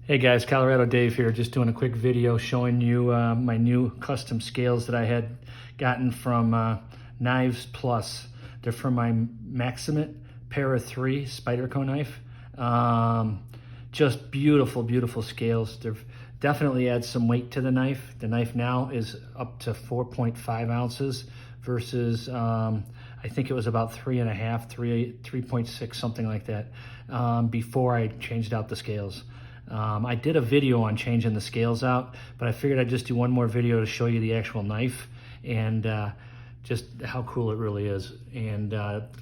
Hey guys, Colorado Dave here, just doing a quick video showing you my new custom scales that I had gotten from Knives Plus. They're from my Maxmet Para 3 Spyderco knife. Just beautiful, beautiful scales. They've definitely add some weight to the knife. The knife now is up to 4.5 ounces versus I think it was about 3.6, something like that, before I changed out the scales. I did a video on changing the scales out, but I figured I'd just do one more video to show you the actual knife and just how cool it really is, and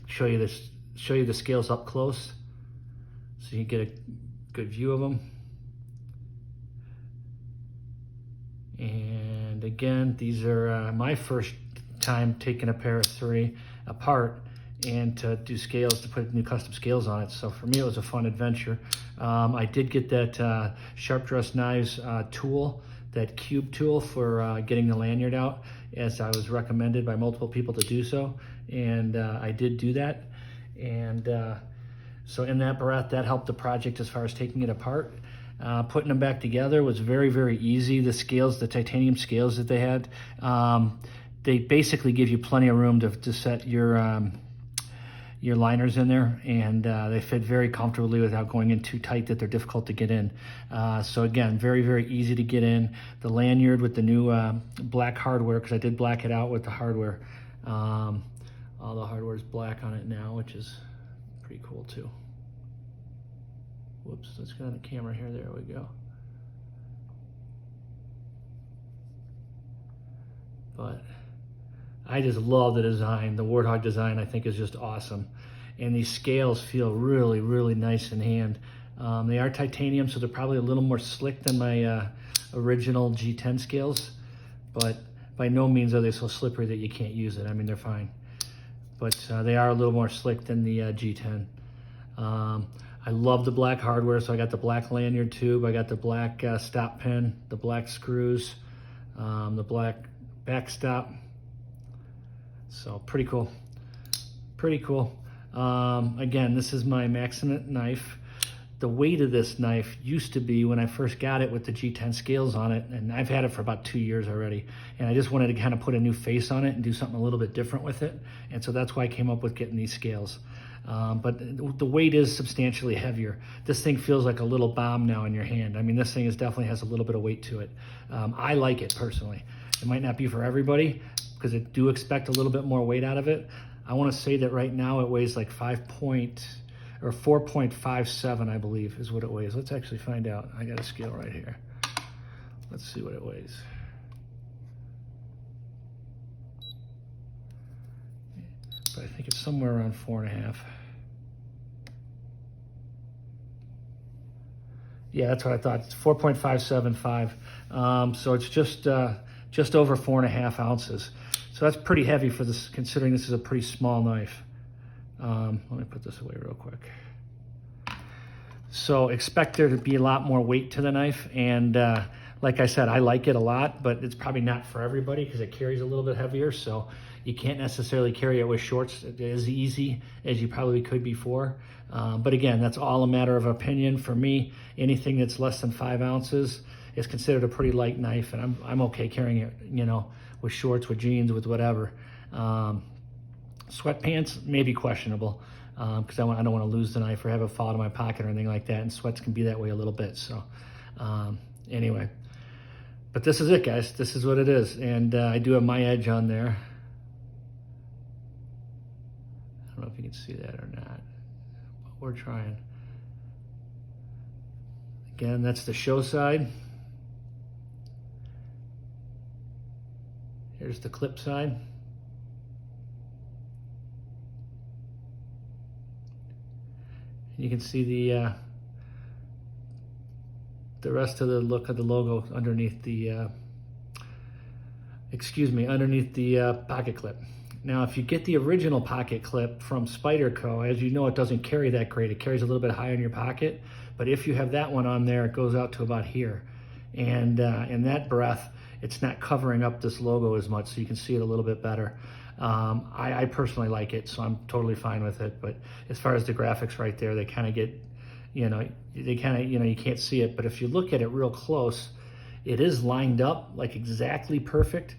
show you the scales up close so you get a good view of them. And again, these are my first time taking a Para 3 apart and to do scales, to put new custom scales on it. So for me, it was a fun adventure. I did get that Sharp Dress Knives tool, that cube tool for getting the lanyard out, as I was recommended by multiple people to do so. And I did do that. And so in that breath, that helped the project as far as taking it apart. Putting them back together was very, very easy. The scales, the titanium scales that they had, they basically give you plenty of room to set your liners in there, and they fit very comfortably without going in too tight that they're difficult to get in. So again, very, very easy to get in. The lanyard with the new black hardware, because I did black it out with the hardware. All the hardware is black on it now, which is pretty cool too. Whoops, let's get on the camera here. There we go. But I just love the design. The Warthog design, I think, is just awesome. And these scales feel really, really nice in hand. They are titanium, so they're probably a little more slick than my original G10 scales, but by no means are they so slippery that you can't use it. I mean, they're fine. But they are a little more slick than the G10. I love the black hardware, so I got the black lanyard tube, I got the black stop pin, the black screws, the black backstop. So pretty cool, pretty cool. Again, this is my Maxmet knife. The weight of this knife used to be, when I first got it with the G10 scales on it, and I've had it for about 2 years already, and I just wanted to kind of put a new face on it and do something a little bit different with it. And so that's why I came up with getting these scales. But the weight is substantially heavier. This thing feels like a little bomb now in your hand. I mean, this thing definitely has a little bit of weight to it. I like it personally. It might not be for everybody, because I do expect a little bit more weight out of it. I want to say that right now it weighs like 4.57, I believe, is what it weighs. Let's actually find out. I got a scale right here. Let's see what it weighs. But I think it's somewhere around 4.5. Yeah, that's what I thought. It's 4.575. So it's just over 4.5 ounces. So that's pretty heavy for this, considering this is a pretty small knife. Let me put this away real quick. So expect there to be a lot more weight to the knife, and like I said, I like it a lot, but it's probably not for everybody because it carries a little bit heavier, so you can't necessarily carry it with shorts as easy as you probably could before. But again, that's all a matter of opinion. For me, anything that's less than 5 ounces is considered a pretty light knife, and I'm okay carrying it, you know, with shorts, with jeans, with whatever. Sweatpants may be questionable, because I don't want to lose the knife or have it fall out of my pocket or anything like that, and sweats can be that way a little bit. So anyway, but this is it, guys. This is what it is, and I do have my edge on there. I don't know if you can see that or not, but we're trying. Again, that's the show side. Here's the clip side. You can see the rest of the look of the logo underneath the underneath the pocket clip. Now, if you get the original pocket clip from Spyderco, as you know, it doesn't carry that great. It carries a little bit higher in your pocket, but if you have that one on there, it goes out to about here. And in that breath, it's not covering up this logo as much, so you can see it a little bit better. I personally like it, so I'm totally fine with it. But as far as the graphics right there, they kind of get, they kind of, you can't see it, but if you look at it real close, it is lined up like exactly perfect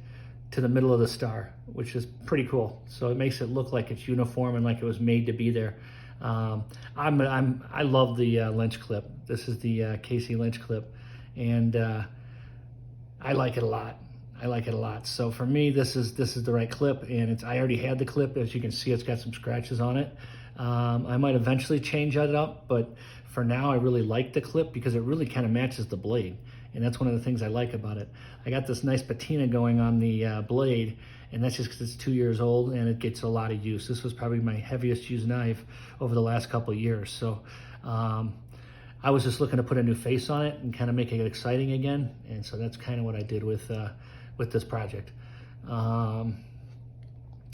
to the middle of the star, which is pretty cool. So it makes it look like it's uniform and like it was made to be there. I love the Lynch clip. This is the Casey Lynch clip, and I like it a lot. I like it a lot. So for me, this is the right clip, and I already had the clip. As you can see, it's got some scratches on it. I might eventually change it up, but for now, I really like the clip because it really kind of matches the blade, and that's one of the things I like about it. I got this nice patina going on the blade, and that's just because it's 2 years old and it gets a lot of use. This was probably my heaviest used knife over the last couple of years. So I was just looking to put a new face on it and kind of make it exciting again, and so that's kind of what I did with this project.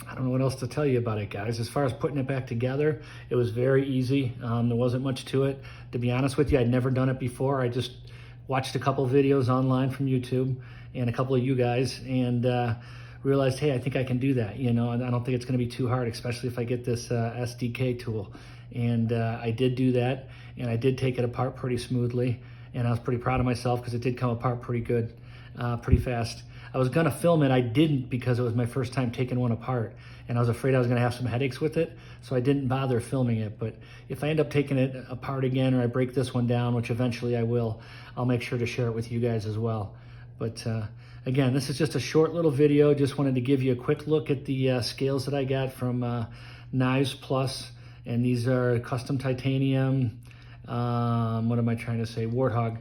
I don't know what else to tell you about it, guys. As far as putting it back together, it was very easy. There wasn't much to it. To be honest with you, I'd never done it before. I just watched a couple of videos online from YouTube and a couple of you guys, and realized, hey, I think I can do that. And I don't think it's going to be too hard, especially if I get this SDK tool. And I did do that, and I did take it apart pretty smoothly, and I was pretty proud of myself because it did come apart pretty good, pretty fast. I was gonna film it, I didn't because it was my first time taking one apart, and I was afraid I was gonna have some headaches with it, so I didn't bother filming it. But if I end up taking it apart again, or I break this one down, which eventually I will, I'll make sure to share it with you guys as well. But again, this is just a short little video. Just wanted to give you a quick look at the scales that I got from Knives Plus, and these are custom titanium, what am I trying to say, Warthog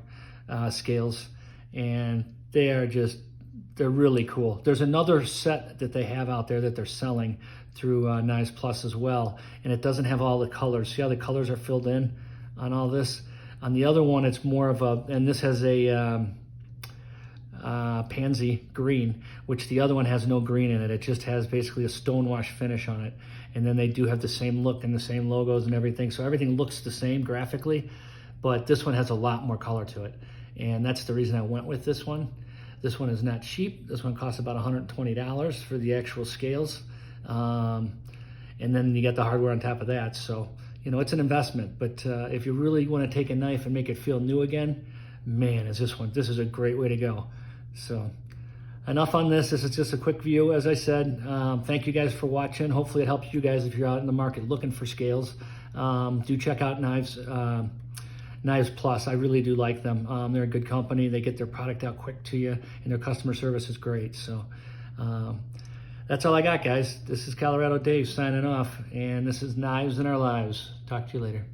scales, and they're really cool. There's another set that they have out there that they're selling through Knives Plus as well, and it doesn't have all the colors. See how the colors are filled in on all this? On the other one, it's more of a, and this has a pansy green, which the other one has no green in it. It just has basically a stonewash finish on it. And then they do have the same look and the same logos and everything. So everything looks the same graphically, but this one has a lot more color to it. And that's the reason I went with this one. This one is not cheap. This one costs about $120 for the actual scales. And then you get the hardware on top of that. So, it's an investment. But if you really want to take a knife and make it feel new again, man, this is a great way to go. So enough on this. This is just a quick view, as I said. Thank you guys for watching. Hopefully it helps you guys if you're out in the market looking for scales. Do check out Knives Plus. I really do like them. They're a good company. They get their product out quick to you, and their customer service is great. So that's all I got, guys. This is Colorado Dave signing off, and this is Knives in Our Lives. Talk to you later.